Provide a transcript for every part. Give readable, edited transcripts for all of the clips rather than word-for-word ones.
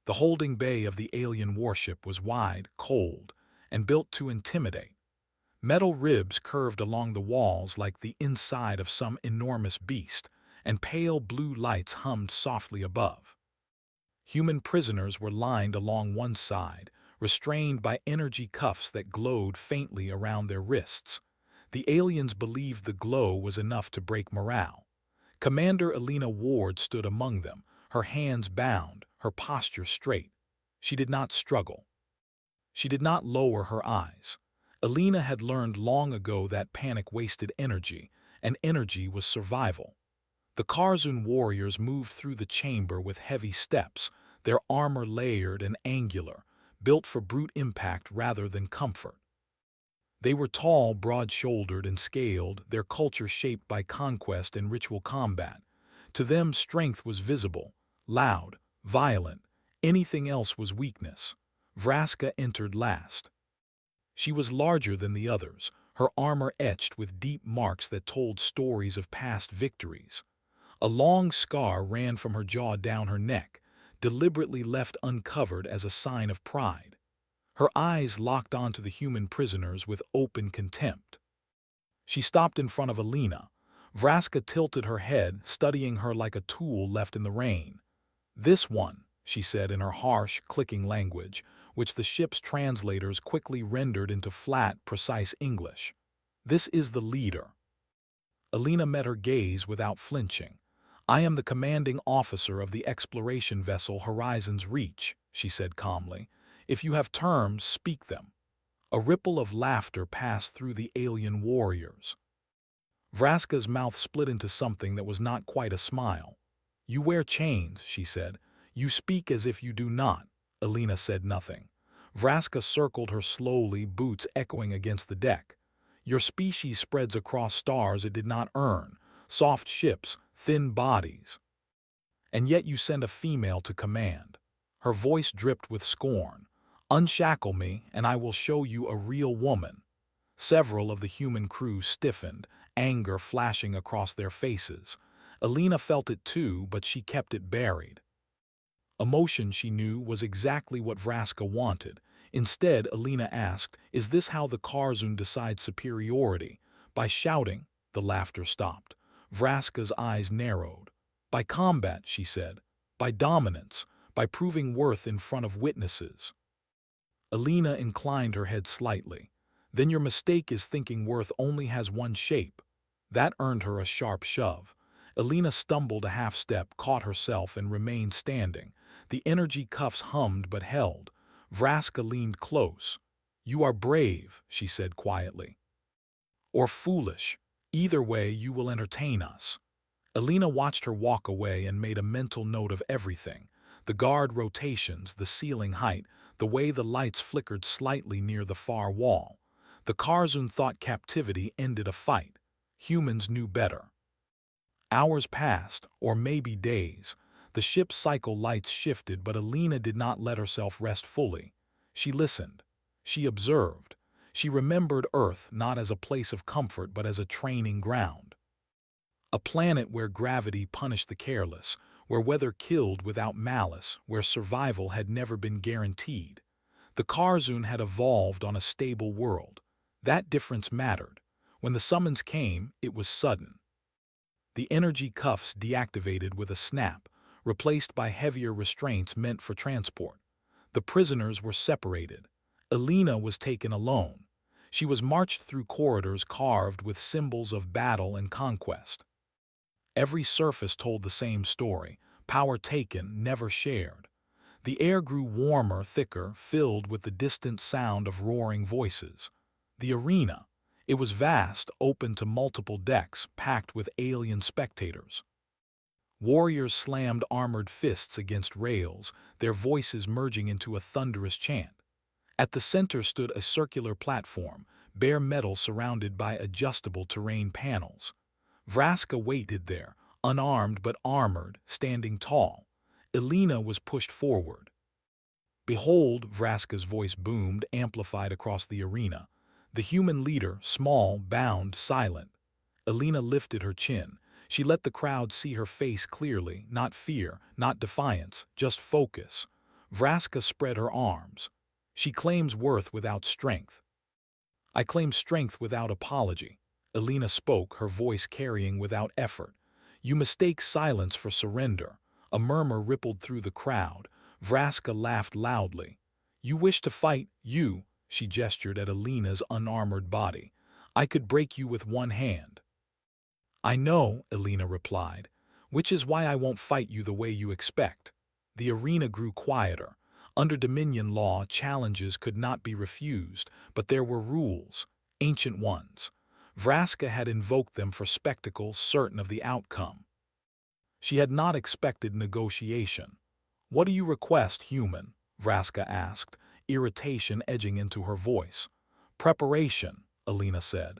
The holding bay of the alien warship was wide, cold, and built to intimidate. Metal ribs curved along the walls like the inside of some enormous beast, and pale blue lights hummed softly above. Human prisoners were lined along one side, restrained by energy cuffs that glowed faintly around their wrists. The aliens believed the glow was enough to break morale. Commander Elena Ward stood among them, her hands bound, her posture straight. She did not struggle. She did not lower her eyes. Elena had learned long ago that panic wasted energy, and energy was survival. The Karzun warriors moved through the chamber with heavy steps, their armor layered and angular, built for brute impact rather than comfort. They were tall, broad-shouldered, and scaled, their culture shaped by conquest and ritual combat. To them, strength was visible, loud, violent. Anything else was weakness. Vraska entered last. She was larger than the others, her armor etched with deep marks that told stories of past victories. A long scar ran from her jaw down her neck, deliberately left uncovered as a sign of pride. Her eyes locked onto the human prisoners with open contempt. She stopped in front of Elena. Vraska tilted her head, studying her like a tool left in the rain. "This one," she said in her harsh, clicking language, which the ship's translators quickly rendered into flat, precise English. "This is the leader." Elena met her gaze without flinching. "I am the commanding officer of the exploration vessel Horizon's Reach," she said calmly. "If you have terms, speak them." A ripple of laughter passed through the alien warriors. Vraska's mouth split into something that was not quite a smile. "You wear chains," she said. "You speak as if you do not." Elena said nothing. Vraska circled her slowly, boots echoing against the deck. "Your species spreads across stars it did not earn, soft ships, thin bodies. And yet you send a female to command." Her voice dripped with scorn. "Unshackle me, and I will show you a real woman." Several of the human crew stiffened, anger flashing across their faces. Elena felt it too, but she kept it buried. Emotion, she knew, was exactly what Vraska wanted. Instead, Elena asked, "Is this how the Karzun decide superiority? By shouting?" The laughter stopped. Vraska's eyes narrowed. "By combat," she said. "By dominance. By proving worth in front of witnesses." Elena inclined her head slightly. "Then your mistake is thinking worth only has one shape." That earned her a sharp shove. Elena stumbled a half-step, caught herself, and remained standing. The energy cuffs hummed but held. Vraska leaned close. "You are brave," she said quietly. "Or foolish. Either way, you will entertain us." Elena watched her walk away and made a mental note of everything. The guard rotations, the ceiling height, the way the lights flickered slightly near the far wall. The Karzun thought captivity ended a fight. Humans knew better. Hours passed, or maybe days. The ship's cycle lights shifted, but Elena did not let herself rest fully. She listened. She observed. She remembered Earth not as a place of comfort but as a training ground. A planet where gravity punished the careless, where weather killed without malice, where survival had never been guaranteed. The Karzun had evolved on a stable world. That difference mattered. When the summons came, it was sudden. The energy cuffs deactivated with a snap, replaced by heavier restraints meant for transport. The prisoners were separated. Elena was taken alone. She was marched through corridors carved with symbols of battle and conquest. Every surface told the same story: power taken, never shared. The air grew warmer, thicker, filled with the distant sound of roaring voices. The arena. It was vast, open to multiple decks, packed with alien spectators. Warriors slammed armored fists against rails, their voices merging into a thunderous chant. At the center stood a circular platform, bare metal surrounded by adjustable terrain panels. Vraska waited there, unarmed but armored, standing tall. Elena was pushed forward. "Behold," Vraska's voice boomed, amplified across the arena. "The human leader, small, bound, silent." Elena lifted her chin. She let the crowd see her face clearly, not fear, not defiance, just focus. Vraska spread her arms. She claims worth without strength. I claim strength without apology. Alina spoke, her voice carrying without effort. You mistake silence for surrender. A murmur rippled through the crowd. Vraska laughed loudly. You wish to fight, you, she gestured at Alina's unarmored body. I could break you with one hand. I know, Alina replied, which is why I won't fight you the way you expect. The arena grew quieter. Under Dominion law, challenges could not be refused, but there were rules, ancient ones. Vraska had invoked them for spectacle, certain of the outcome. She had not expected negotiation. What do you request, human? Vraska asked, irritation edging into her voice. Preparation, Alina said,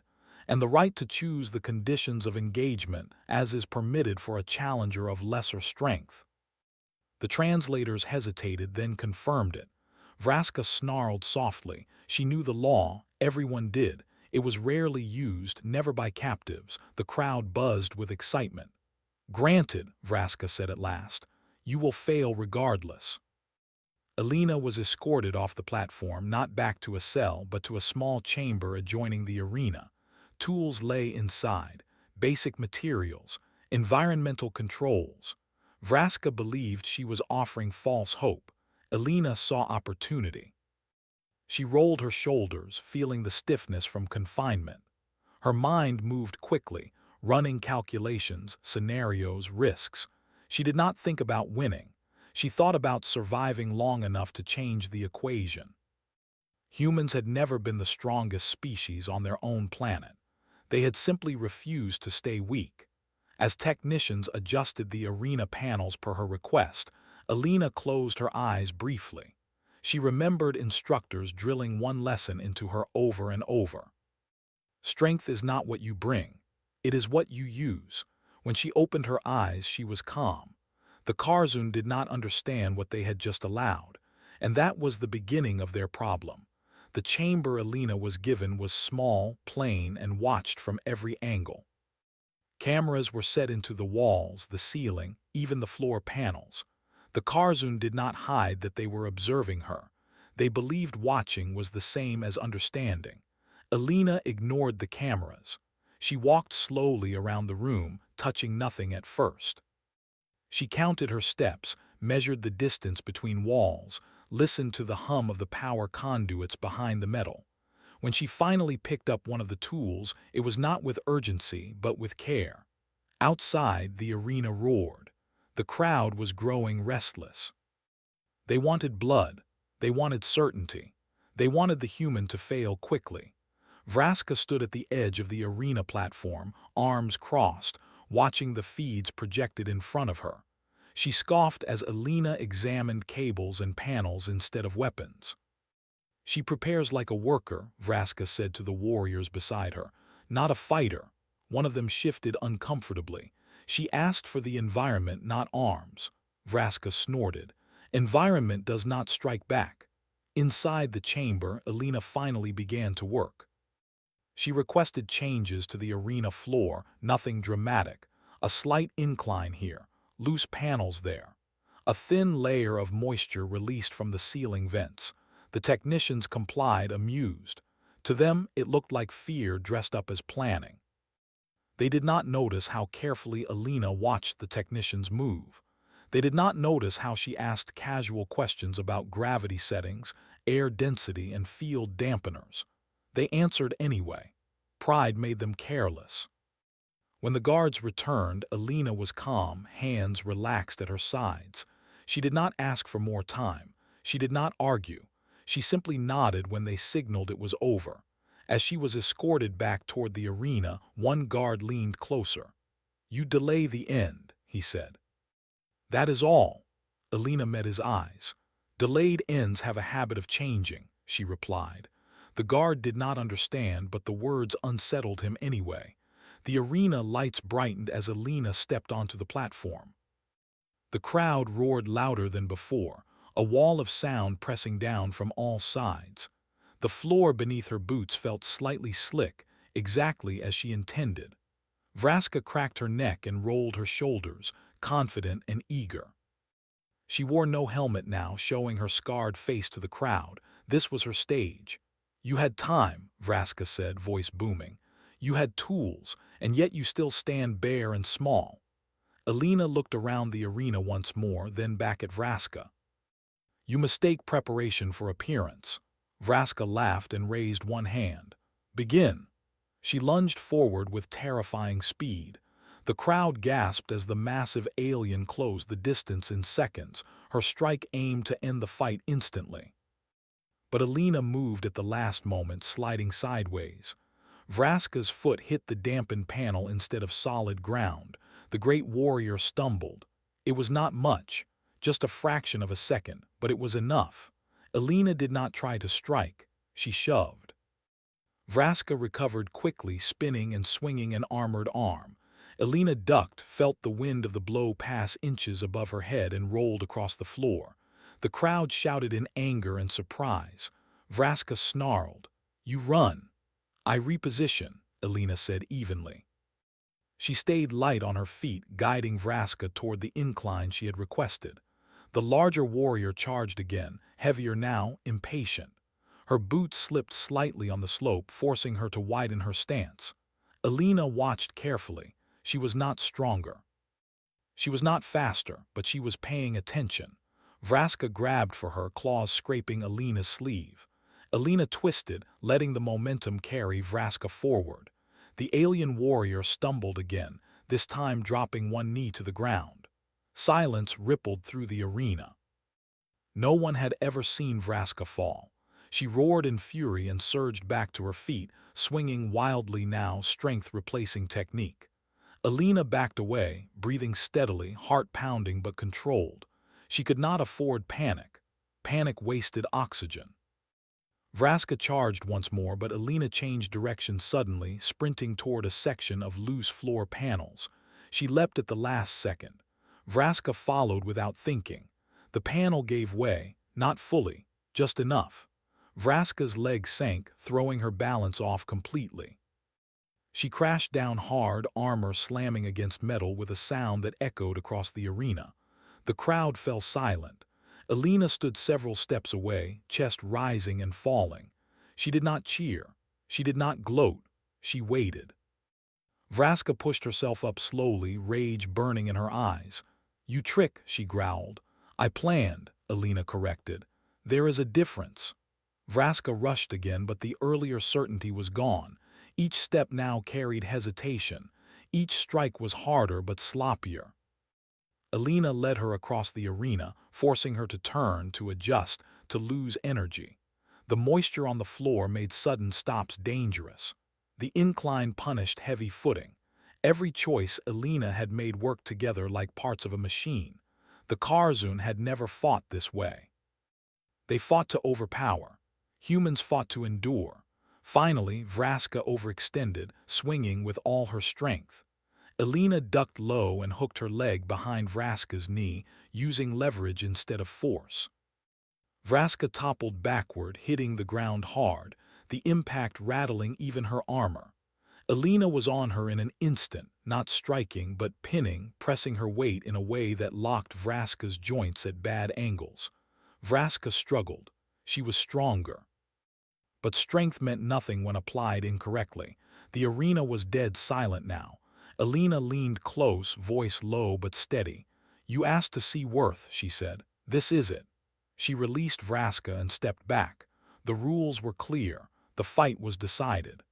and the right to choose the conditions of engagement as is permitted for a challenger of lesser strength. The translators hesitated, then confirmed it. Vraska snarled softly. She knew the law, everyone did. It was rarely used, never by captives. The crowd buzzed with excitement. Granted, Vraska said at last. You will fail regardless. Alina was escorted off the platform, not back to a cell, but to a small chamber adjoining the arena. Tools lay inside, basic materials, environmental controls. Vraska believed she was offering false hope. Alina saw opportunity. She rolled her shoulders, feeling the stiffness from confinement. Her mind moved quickly, running calculations, scenarios, risks. She did not think about winning. She thought about surviving long enough to change the equation. Humans had never been the strongest species on their own planet. They had simply refused to stay weak. As technicians adjusted the arena panels per her request, Alina closed her eyes briefly. She remembered instructors drilling one lesson into her over and over. Strength is not what you bring. It is what you use. When she opened her eyes, she was calm. The Karzun did not understand what they had just allowed, and that was the beginning of their problem. The chamber Alina was given was small, plain, and watched from every angle. Cameras were set into the walls, the ceiling, even the floor panels. The Karzun did not hide that they were observing her. They believed watching was the same as understanding. Alina ignored the cameras. She walked slowly around the room, touching nothing at first. She counted her steps, measured the distance between walls, listened to the hum of the power conduits behind the metal. When she finally picked up one of the tools, it was not with urgency, but with care. Outside, the arena roared. The crowd was growing restless. They wanted blood. They wanted certainty. They wanted the human to fail quickly. Vraska stood at the edge of the arena platform, arms crossed, watching the feeds projected in front of her. She scoffed as Alina examined cables and panels instead of weapons. She prepares like a worker, Vraska said to the warriors beside her, not a fighter. One of them shifted uncomfortably. She asked for the environment, not arms. Vraska snorted. Environment does not strike back. Inside the chamber, Alina finally began to work. She requested changes to the arena floor, nothing dramatic. A slight incline here, loose panels there. A thin layer of moisture released from the ceiling vents. The technicians complied, amused. To them, it looked like fear dressed up as planning. They did not notice how carefully Alina watched the technicians move. They did not notice how she asked casual questions about gravity settings, air density, and field dampeners. They answered anyway. Pride made them careless. When the guards returned, Alina was calm, hands relaxed at her sides. She did not ask for more time. She did not argue. She simply nodded when they signaled it was over. As she was escorted back toward the arena, one guard leaned closer. "You delay the end," he said. "That is all." Alina met his eyes. "Delayed ends have a habit of changing," she replied. The guard did not understand, but the words unsettled him anyway. The arena lights brightened as Alina stepped onto the platform. The crowd roared louder than before, a wall of sound pressing down from all sides. The floor beneath her boots felt slightly slick, exactly as she intended. Vraska cracked her neck and rolled her shoulders, confident and eager. She wore no helmet now, showing her scarred face to the crowd. This was her stage. "You had time," Vraska said, voice booming. "You had tools, and yet you still stand bare and small." Alina looked around the arena once more, then back at Vraska. "You mistake preparation for appearance." Vraska laughed and raised one hand. "Begin." She lunged forward with terrifying speed. The crowd gasped as the massive alien closed the distance in seconds, her strike aimed to end the fight instantly. But Alina moved at the last moment, sliding sideways. Vraska's foot hit the dampened panel instead of solid ground. The great warrior stumbled. It was not much, just a fraction of a second, but it was enough. Alina did not try to strike. She shoved. Vraska recovered quickly, spinning and swinging an armored arm. Alina ducked, felt the wind of the blow pass inches above her head, and rolled across the floor. The crowd shouted in anger and surprise. Vraska snarled, "You run." "I reposition," Alina said evenly. She stayed light on her feet, guiding Vraska toward the incline she had requested. The larger warrior charged again, heavier now, impatient. Her boots slipped slightly on the slope, forcing her to widen her stance. Alina watched carefully. She was not stronger. She was not faster, but she was paying attention. Vraska grabbed for her, claws scraping Alina's sleeve. Alina twisted, letting the momentum carry Vraska forward. The alien warrior stumbled again, this time dropping one knee to the ground. Silence rippled through the arena. No one had ever seen Vraska fall. She roared in fury and surged back to her feet, swinging wildly now, strength replacing technique. Alina backed away, breathing steadily, heart pounding but controlled. She could not afford panic. Panic wasted oxygen. Vraska charged once more, but Alina changed direction suddenly, sprinting toward a section of loose floor panels. She leapt at the last second. Vraska followed without thinking. The panel gave way, not fully, just enough. Vraska's leg sank, throwing her balance off completely. She crashed down hard, armor slamming against metal with a sound that echoed across the arena. The crowd fell silent. Alina stood several steps away, chest rising and falling. She did not cheer. She did not gloat. She waited. Vraska pushed herself up slowly, rage burning in her eyes. "You trick," she growled. "I planned," Alina corrected. "There is a difference." Vraska rushed again, but the earlier certainty was gone. Each step now carried hesitation. Each strike was harder but sloppier. Alina led her across the arena, forcing her to turn, to adjust, to lose energy. The moisture on the floor made sudden stops dangerous. The incline punished heavy footing. Every choice Alina had made worked together like parts of a machine. The Karzun had never fought this way. They fought to overpower. Humans fought to endure. Finally, Vraska overextended, swinging with all her strength. Alina ducked low and hooked her leg behind Vraska's knee, using leverage instead of force. Vraska toppled backward, hitting the ground hard, the impact rattling even her armor. Alina was on her in an instant, not striking but pinning, pressing her weight in a way that locked Vraska's joints at bad angles. Vraska struggled. She was stronger. But strength meant nothing when applied incorrectly. The arena was dead silent now. Alina leaned close, voice low but steady. "You asked to see worth," she said. "This is it." She released Vraska and stepped back. The rules were clear. The fight was decided.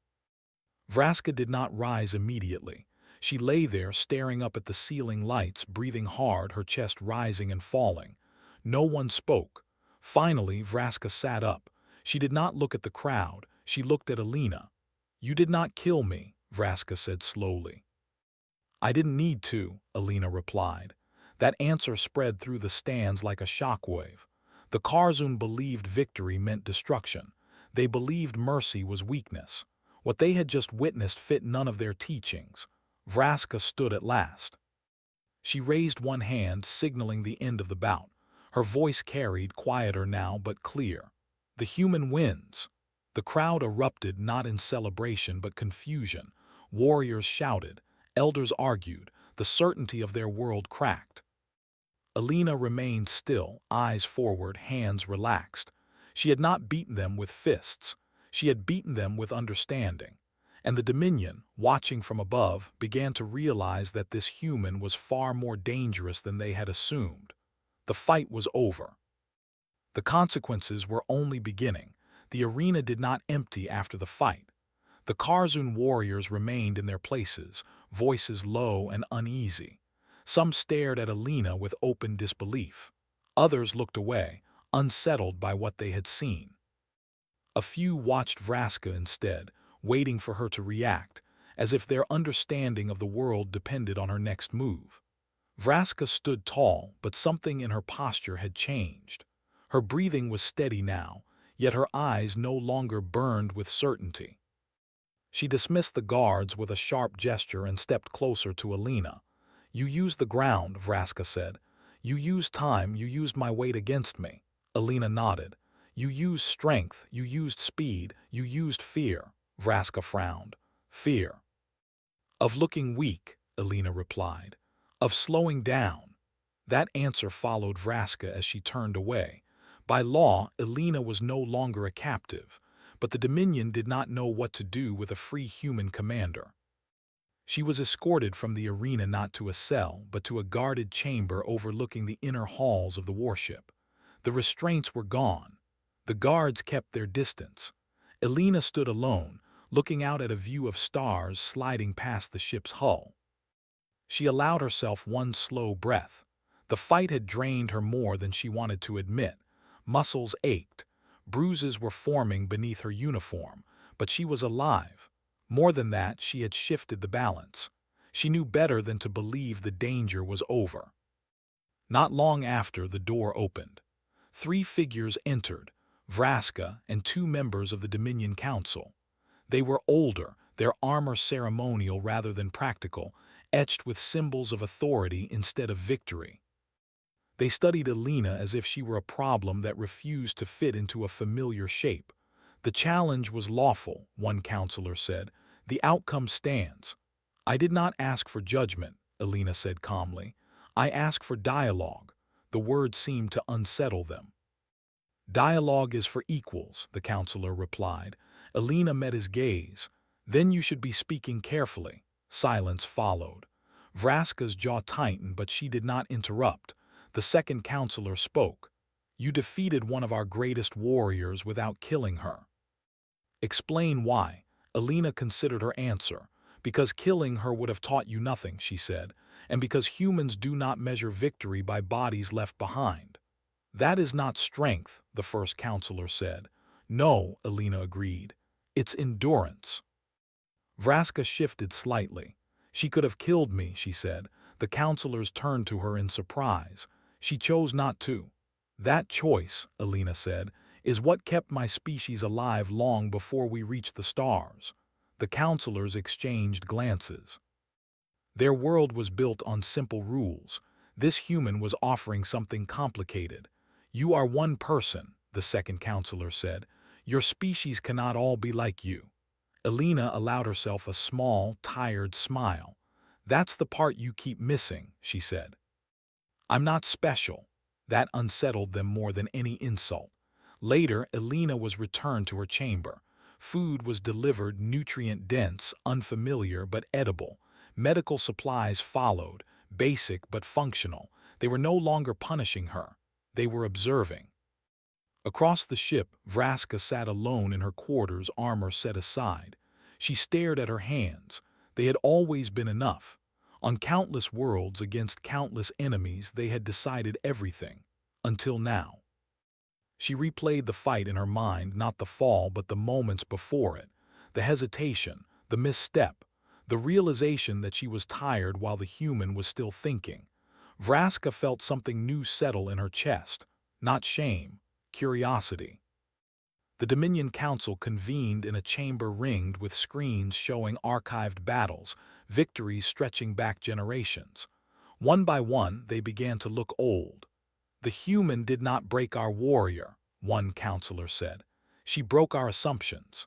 Vraska did not rise immediately. She lay there staring up at the ceiling lights, breathing hard, her chest rising and falling. No one spoke. Finally, Vraska sat up. She did not look at the crowd. She looked at Alina. "You did not kill me," Vraska said slowly. "I didn't need to," Alina replied. That answer spread through the stands like a shockwave. The Karzun believed victory meant destruction. They believed mercy was weakness. What they had just witnessed fit none of their teachings. Vraska stood at last. She raised one hand, signaling the end of the bout. Her voice carried, quieter now but clear. "The human wins." The crowd erupted, not in celebration but confusion. Warriors shouted. Elders argued. The certainty of their world cracked. Alina remained still, eyes forward, hands relaxed. She had not beaten them with fists. She had beaten them with understanding. And the Dominion, watching from above, began to realize that this human was far more dangerous than they had assumed. The fight was over. The consequences were only beginning. The arena did not empty after the fight. The Karzun warriors remained in their places, voices low and uneasy. Some stared at Alina with open disbelief. Others looked away, unsettled by what they had seen. A few watched Vraska instead, waiting for her to react, as if their understanding of the world depended on her next move. Vraska stood tall, but something in her posture had changed. Her breathing was steady now, yet her eyes no longer burned with certainty. She dismissed the guards with a sharp gesture and stepped closer to Alina. "You used the ground," Vraska said. "You used time, you used my weight against me." Alina nodded. "You used strength, you used speed, you used fear." Vraska frowned. "Fear." "Of looking weak," Alina replied. "Of slowing down." That answer followed Vraska as she turned away. By law, Alina was no longer a captive, but the Dominion did not know what to do with a free human commander. She was escorted from the arena not to a cell, but to a guarded chamber overlooking the inner halls of the warship. The restraints were gone. The guards kept their distance. Alina stood alone, looking out at a view of stars sliding past the ship's hull. She allowed herself one slow breath. The fight had drained her more than she wanted to admit. Muscles ached. Bruises were forming beneath her uniform, but she was alive. More than that, she had shifted the balance. She knew better than to believe the danger was over. Not long after, the door opened. 3 figures entered, Vraska and 2 members of the Dominion Council. They were older, their armor ceremonial rather than practical, etched with symbols of authority instead of victory. They studied Alina as if she were a problem that refused to fit into a familiar shape. "The challenge was lawful," one counselor said. "The outcome stands." "I did not ask for judgment," Alina said calmly. "I asked for dialogue." The word seemed to unsettle them. "Dialogue is for equals," the counselor replied. Alina met his gaze. "Then you should be speaking carefully." Silence followed. Vraska's jaw tightened, but she did not interrupt. The second counselor spoke. "You defeated one of our greatest warriors without killing her." "Explain why." Alina considered her answer. "Because killing her would have taught you nothing," she said, "and because humans do not measure victory by bodies left behind." "That is not strength," the first counselor said. "No," Alina agreed. "It's endurance." Vraska shifted slightly. "She could have killed me," she said. The counselors turned to her in surprise. "She chose not to." "That choice," Alina said, "is what kept my species alive long before we reached the stars." The counselors exchanged glances. Their world was built on simple rules. This human was offering something complicated. "You are one person," the second counselor said. "Your species cannot all be like you." Alina allowed herself a small, tired smile. "That's the part you keep missing," she said. "I'm not special." That unsettled them more than any insult. Later, Alina was returned to her chamber. Food was delivered, nutrient-dense, unfamiliar but edible. Medical supplies followed, basic but functional. They were no longer punishing her. They were observing. Across the ship, Vraska sat alone in her quarters, armor set aside. She stared at her hands. They had always been enough. On countless worlds against countless enemies, they had decided everything. Until now. She replayed the fight in her mind, not the fall, but the moments before it. The hesitation, the misstep, the realization that she was tired while the human was still thinking. Vraska felt something new settle in her chest. Not shame, curiosity. The Dominion Council convened in a chamber ringed with screens showing archived battles, victories stretching back generations. One by one, they began to look old. "The human did not break our warrior," one counselor said. "She broke our assumptions."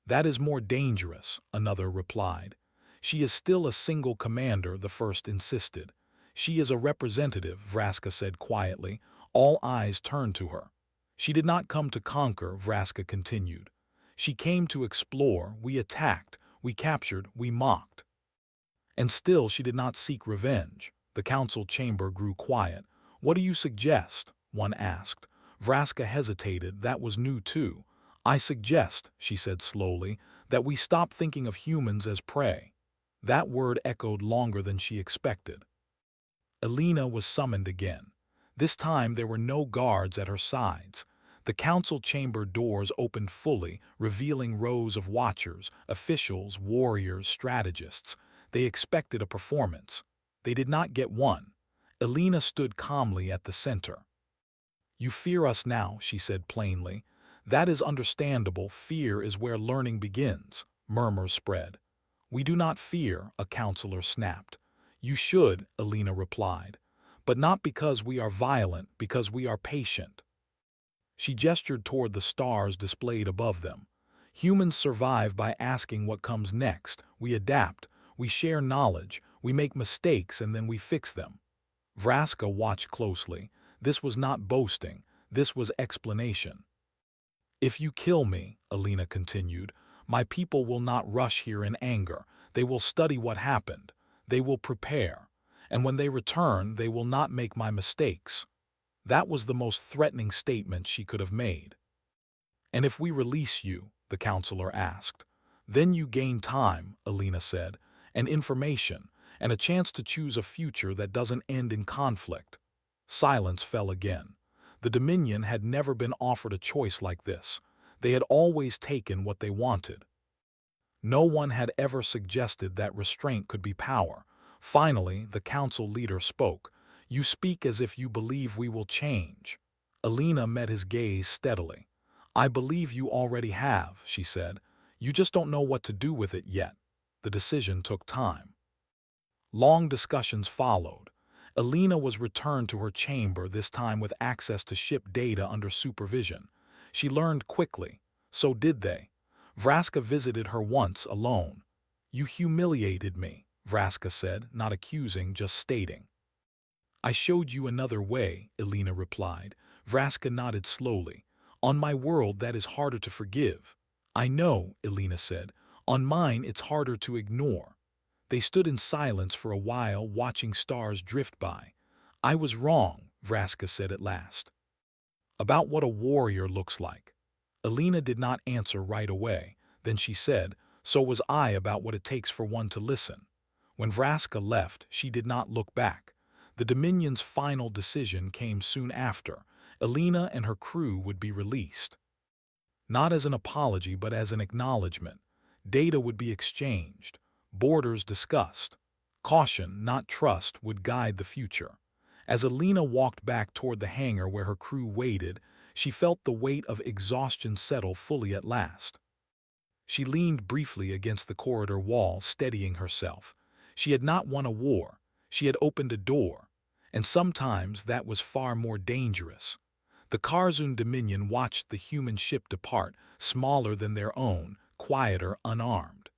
"That is more dangerous," another replied. "She is still a single commander," the first insisted. She is a representative, Vraska said quietly. All eyes turned to her. She did not come to conquer, Vraska continued. She came to explore. We attacked, we captured, we mocked. And still she did not seek revenge. The council chamber grew quiet. What do you suggest? One asked. Vraska hesitated. That was new too. I suggest, she said slowly, that we stop thinking of humans as prey. That word echoed longer than she expected. Elena was summoned again. This time there were no guards at her sides. The council chamber doors opened fully, revealing rows of watchers, officials, warriors, strategists. They expected a performance. They did not get one. Elena stood calmly at the center. You fear us now, she said plainly. That is understandable. Fear is where learning begins. Murmurs spread. We do not fear, a counselor snapped. You should, Elena replied. But not because we are violent, because we are patient. She gestured toward the stars displayed above them. Humans survive by asking what comes next. We adapt, we share knowledge, we make mistakes and then we fix them. Vraska watched closely. This was not boasting, this was explanation. If you kill me, Elena continued, my people will not rush here in anger. They will study what happened. They will prepare. And when they return, they will not make my mistakes. That was the most threatening statement she could have made. And if we release you, the counselor asked. Then you gain time, Elena said, and information, and a chance to choose a future that doesn't end in conflict. Silence fell again. The Dominion had never been offered a choice like this. They had always taken what they wanted. No one had ever suggested that restraint could be power. Finally, the council leader spoke. You speak as if you believe we will change. Elena met his gaze steadily. I believe you already have, she said. You just don't know what to do with it yet. The decision took time. Long discussions followed. Elena was returned to her chamber, this time with access to ship data under supervision. She learned quickly. So did they. Vraska visited her once alone. You humiliated me, Vraska said, not accusing, just stating. I showed you another way, Elena replied. Vraska nodded slowly. On my world that is harder to forgive. I know, Elena said. On mine it's harder to ignore. They stood in silence for a while, watching stars drift by. I was wrong, Vraska said at last. About what a warrior looks like. Elena did not answer right away. Then she said, so was I about what it takes for one to listen. When Vraska left, she did not look back. The Dominion's final decision came soon after. Elena and her crew would be released. Not as an apology, but as an acknowledgement. Data would be exchanged. Borders discussed. Caution, not trust, would guide the future. As Elena walked back toward the hangar where her crew waited, she felt the weight of exhaustion settle fully at last. She leaned briefly against the corridor wall, steadying herself. She had not won a war. She had opened a door. And sometimes that was far more dangerous. The Karzun Dominion watched the human ship depart, smaller than their own, quieter, unarmed.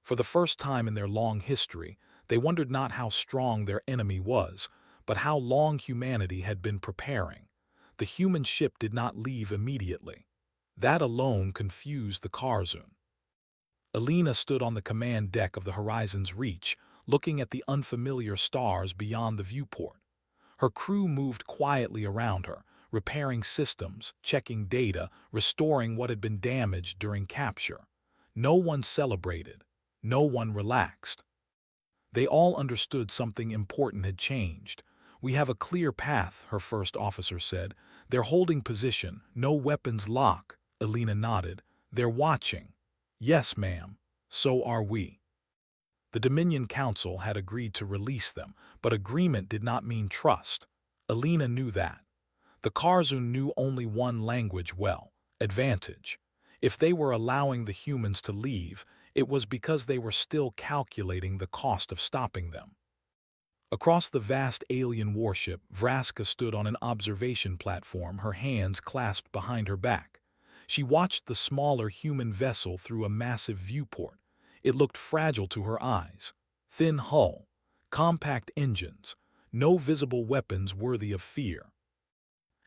For the first time in their long history, they wondered not how strong their enemy was, but how long humanity had been preparing. The human ship did not leave immediately. That alone confused the Karzun. Elena stood on the command deck of the Horizon's Reach, looking at the unfamiliar stars beyond the viewport. Her crew moved quietly around her, repairing systems, checking data, restoring what had been damaged during capture. No one celebrated. No one relaxed. They all understood something important had changed. We have a clear path, her first officer said. They're holding position, no weapons lock. Elena nodded. They're watching. Yes, ma'am. So are we. The Dominion Council had agreed to release them, but agreement did not mean trust. Elena knew that. The Karzun knew only one language well, advantage. If they were allowing the humans to leave, it was because they were still calculating the cost of stopping them. Across the vast alien warship, Vraska stood on an observation platform, her hands clasped behind her back. She watched the smaller human vessel through a massive viewport. It looked fragile to her eyes. Thin hull, compact engines, no visible weapons worthy of fear.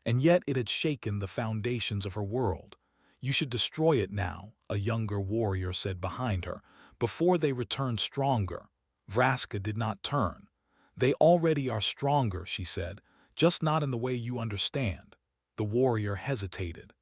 And yet it had shaken the foundations of her world. "You should destroy it now," a younger warrior said behind her, "before they return stronger." Vraska did not turn. "They already are stronger," she said, "just not in the way you understand." The warrior hesitated.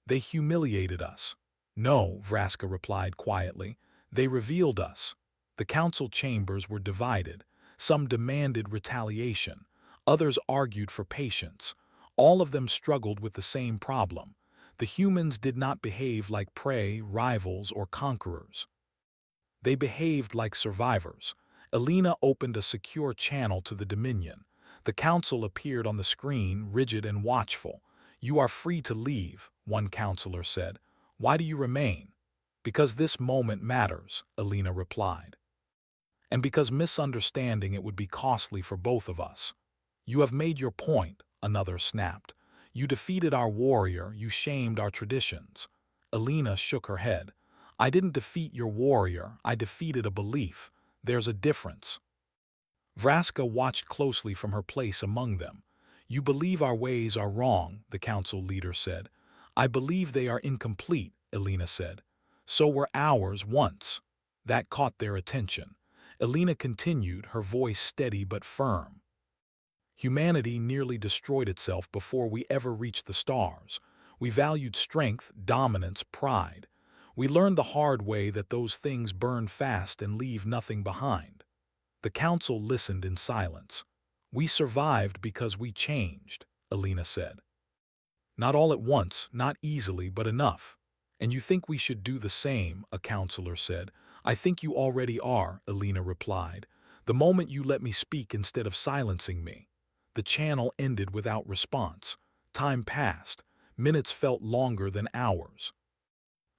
"They humiliated us." "No," Vraska replied quietly. "They revealed us." The council chambers were divided. Some demanded retaliation. Others argued for patience. All of them struggled with the same problem. The humans did not behave like prey, rivals, or conquerors. They behaved like survivors. Elena opened a secure channel to the Dominion. The council appeared on the screen, rigid and watchful. "You are free to leave," one counselor said. "Why do you remain?" "Because this moment matters," Elena replied. "And because misunderstanding it would be costly for both of us." "You have made your point," another snapped. "You defeated our warrior, you shamed our traditions." Elena shook her head. "I didn't defeat your warrior, I defeated a belief. There's a difference." Vraska watched closely from her place among them. "You believe our ways are wrong," the council leader said. "I believe they are incomplete," Elena said. "So were ours once." That caught their attention. Elena continued, her voice steady but firm. "Humanity nearly destroyed itself before we ever reached the stars. We valued strength, dominance, pride. We learned the hard way that those things burn fast and leave nothing behind." The council listened in silence. "We survived because we changed," Elena said. "Not all at once, not easily, but enough." "And you think we should do the same," a counselor said. "I think you already are," Elena replied. "The moment you let me speak instead of silencing me." The channel ended without response. Time passed. Minutes felt longer than hours.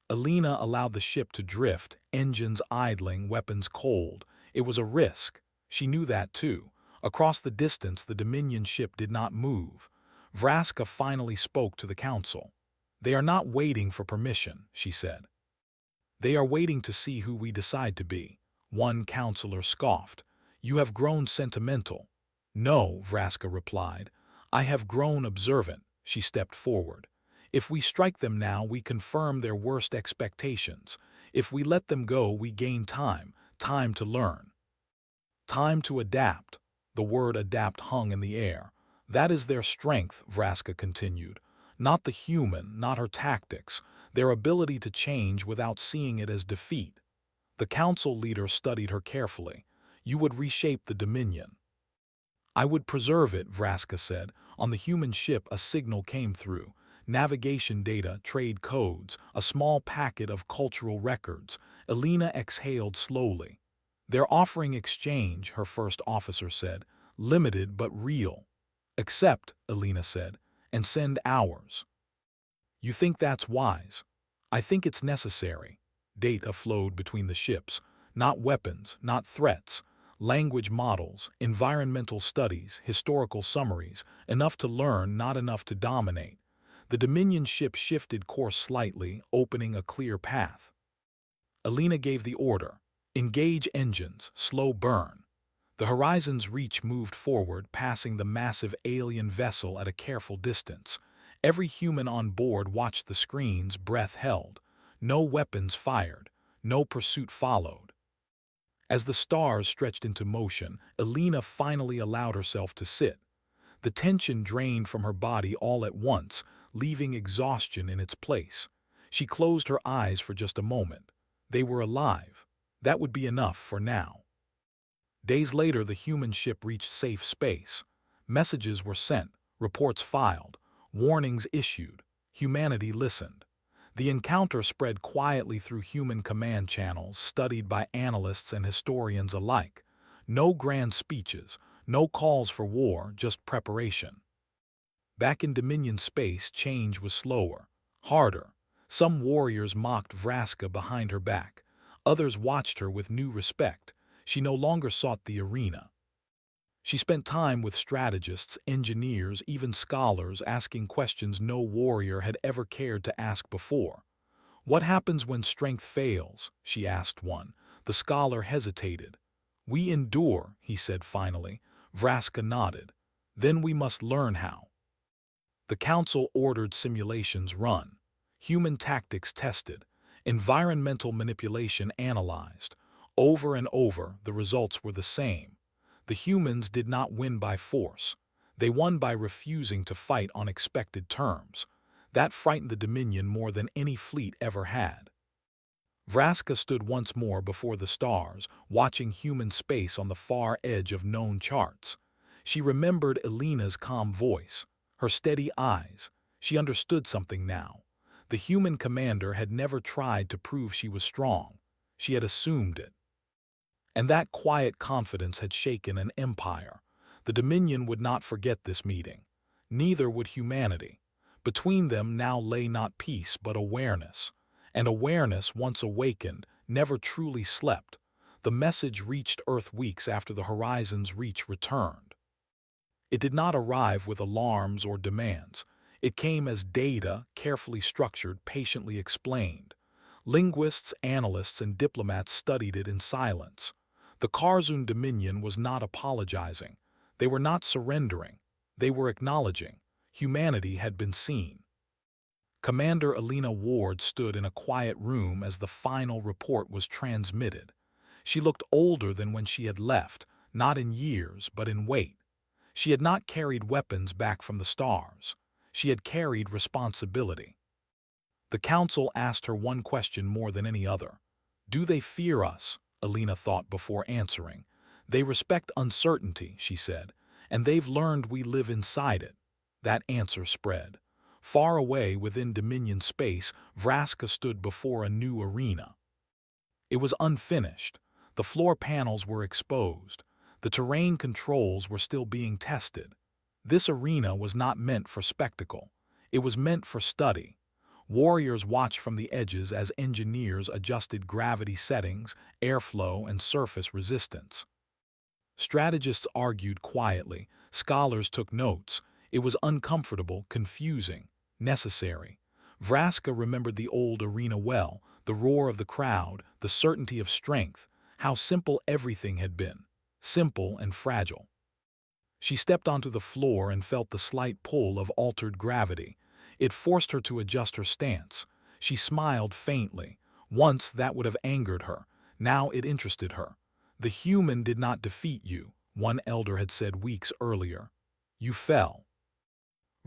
Elena allowed the ship to drift, engines idling, weapons cold. It was a risk. She knew that too. Across the distance, the Dominion ship did not move. Vraska finally spoke to the council. "They are not waiting for permission," she said. "They are waiting to see who we decide to be." One counselor scoffed. "You have grown sentimental." "No," Vraska replied. "I have grown observant." She stepped forward. "If we strike them now, we confirm their worst expectations. If we let them go, we gain time, time to learn. Time to adapt." The word adapt hung in the air. "That is their strength," Vraska continued. "Not the human, not her tactics, their ability to change without seeing it as defeat." The council leader studied her carefully. "You would reshape the Dominion." "I would preserve it," Vraska said. "On the human ship, a signal came through. Navigation data, trade codes, a small packet of cultural records." Elena exhaled slowly. "They're offering exchange," her first officer said. "Limited but real." "Accept," Elena said, "and send ours." "You think that's wise?" "I think it's necessary." Data flowed between the ships. Not weapons, not threats. Language models, environmental studies, historical summaries, enough to learn, not enough to dominate. The Dominion ship shifted course slightly, opening a clear path. Elena gave the order. "Engage engines, slow burn." The horizon's reach moved forward, passing the massive alien vessel at a careful distance. Every human on board watched the screens, breath held. No weapons fired. No pursuit followed. As the stars stretched into motion, Elena finally allowed herself to sit. The tension drained from her body all at once, leaving exhaustion in its place. She closed her eyes for just a moment. They were alive. That would be enough for now. Days later, the human ship reached safe space. Messages were sent, reports filed, warnings issued. Humanity listened. The encounter spread quietly through human command channels, studied by analysts and historians alike. No grand speeches, no calls for war, just preparation. Back in Dominion space, change was slower, harder. Some warriors mocked Vraska behind her back. Others watched her with new respect. She no longer sought the arena. She spent time with strategists, engineers, even scholars, asking questions no warrior had ever cared to ask before. "What happens when strength fails?" she asked one. The scholar hesitated. "We endure," he said finally. Vraska nodded. Then we must learn how. The council ordered simulations run, human tactics tested, environmental manipulation analyzed. Over and over, the results were the same. The humans did not win by force. They won by refusing to fight on expected terms. That frightened the Dominion more than any fleet ever had. Vraska stood once more before the stars, watching human space on the far edge of known charts. She remembered Elena's calm voice, her steady eyes. She understood something now. The human commander had never tried to prove she was strong. She had assumed it. And that quiet confidence had shaken an empire. The Dominion would not forget this meeting. Neither would humanity. Between them now lay not peace but awareness. And awareness, once awakened, never truly slept. The message reached Earth weeks after the Horizon's reach returned. It did not arrive with alarms or demands. It came as data, carefully structured, patiently explained. Linguists, analysts, and diplomats studied it in silence. The Karzun Dominion was not apologizing. They were not surrendering. They were acknowledging. Humanity had been seen. Commander Elena Ward stood in a quiet room as the final report was transmitted. She looked older than when she had left, not in years, but in weight. She had not carried weapons back from the stars. She had carried responsibility. The council asked her one question more than any other. Do they fear us? Elena thought before answering. They respect uncertainty, she said, and they've learned we live inside it. That answer spread. Far away within Dominion space, Vraska stood before a new arena. It was unfinished. The floor panels were exposed. The terrain controls were still being tested. This arena was not meant for spectacle. It was meant for study. Warriors watched from the edges as engineers adjusted gravity settings, airflow, and surface resistance. Strategists argued quietly. Scholars took notes. It was uncomfortable, confusing, necessary. Vraska remembered the old arena well, the roar of the crowd, the certainty of strength, how simple everything had been, simple and fragile. She stepped onto the floor and felt the slight pull of altered gravity. It forced her to adjust her stance. She smiled faintly. Once that would have angered her. Now it interested her. The human did not defeat you, one elder had said weeks earlier. You fell.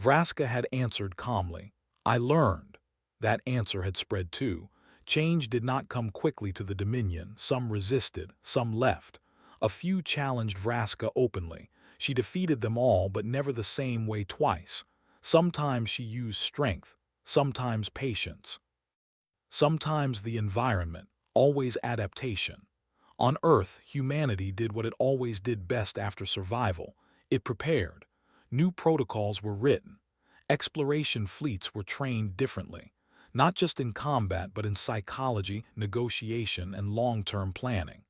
Vraska had answered calmly. I learned. That answer had spread too. Change did not come quickly to the Dominion. Some resisted, some left. A few challenged Vraska openly. She defeated them all, but never the same way twice. Sometimes she used strength, sometimes patience. Sometimes the environment, always adaptation. On Earth, humanity did what it always did best after survival. It prepared. New protocols were written. Exploration fleets were trained differently, not just in combat but in psychology, negotiation, and long-term planning.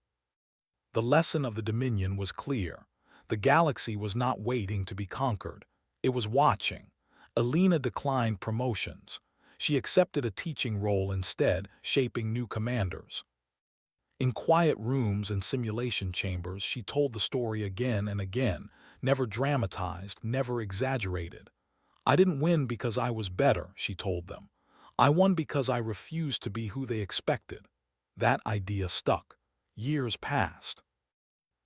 The lesson of the Dominion was clear. The galaxy was not waiting to be conquered. It was watching. Elena declined promotions. She accepted a teaching role instead, shaping new commanders. In quiet rooms and simulation chambers, she told the story again and again, never dramatized, never exaggerated. I didn't win because I was better, she told them. I won because I refused to be who they expected. That idea stuck. Years passed.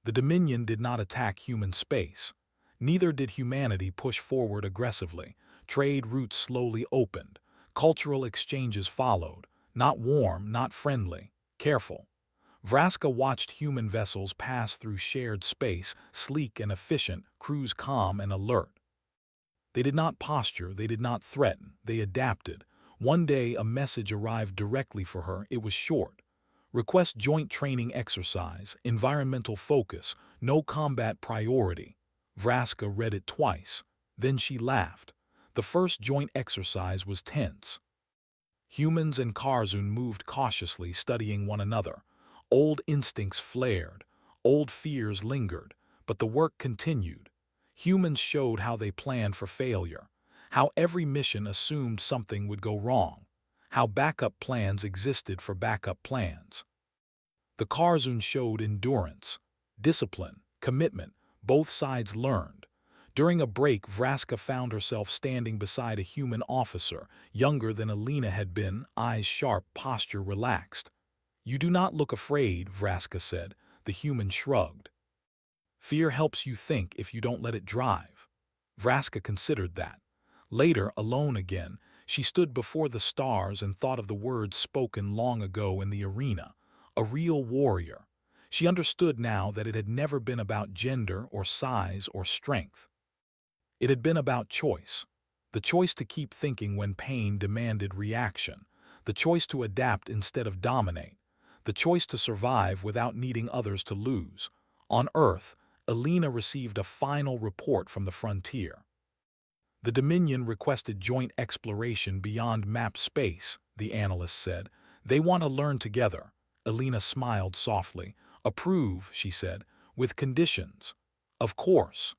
The Dominion did not attack human space. Neither did humanity push forward aggressively. Trade routes slowly opened. Cultural exchanges followed. Not warm, not friendly. Careful. Vraska watched human vessels pass through shared space, sleek and efficient, crews calm and alert. They did not posture, they did not threaten, they adapted. One day a message arrived directly for her. It was short. Request joint training exercise, environmental focus, no combat priority. Vraska read it twice. Then she laughed. The first joint exercise was tense. Humans and Karzun moved cautiously, studying one another. Old instincts flared. Old fears lingered. But the work continued. Humans showed how they planned for failure. How every mission assumed something would go wrong. How backup plans existed for backup plans. The Karzun showed endurance, discipline, commitment, Both sides learned. During a break, Vraska found herself standing beside a human officer, younger than Alina had been, eyes sharp, posture relaxed. "You do not look afraid," Vraska said. The human shrugged. "Fear helps you think if you don't let it drive." Vraska considered that. Later, alone again, she stood before the stars and thought of the words spoken long ago in the arena. A real warrior. She understood now that it had never been about gender or size or strength. It had been about choice. The choice to keep thinking when pain demanded reaction. The choice to adapt instead of dominate. The choice to survive without needing others to lose. On Earth, Alina received a final report from the frontier. The Dominion requested joint exploration beyond mapped space, the analyst said. They want to learn together. Alina smiled softly. "Approve," she said, "with conditions." "Of course."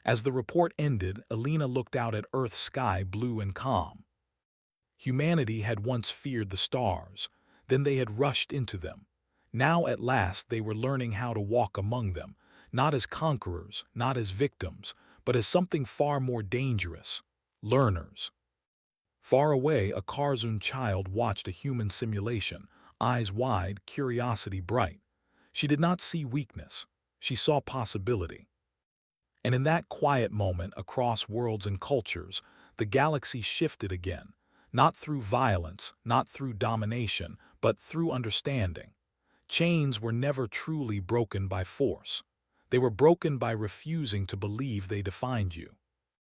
As the report ended, Alina looked out at Earth's sky, blue and calm. Humanity had once feared the stars, then they had rushed into them. Now at last they were learning how to walk among them, not as conquerors, not as victims, but as something far more dangerous: learners. Far away, a Karzun child watched a human simulation, eyes wide, curiosity bright. She did not see weakness, she saw possibility. And in that quiet moment, across worlds and cultures, the galaxy shifted again, not through violence, not through domination, but through understanding. Chains were never truly broken by force. They were broken by refusing to believe they defined you.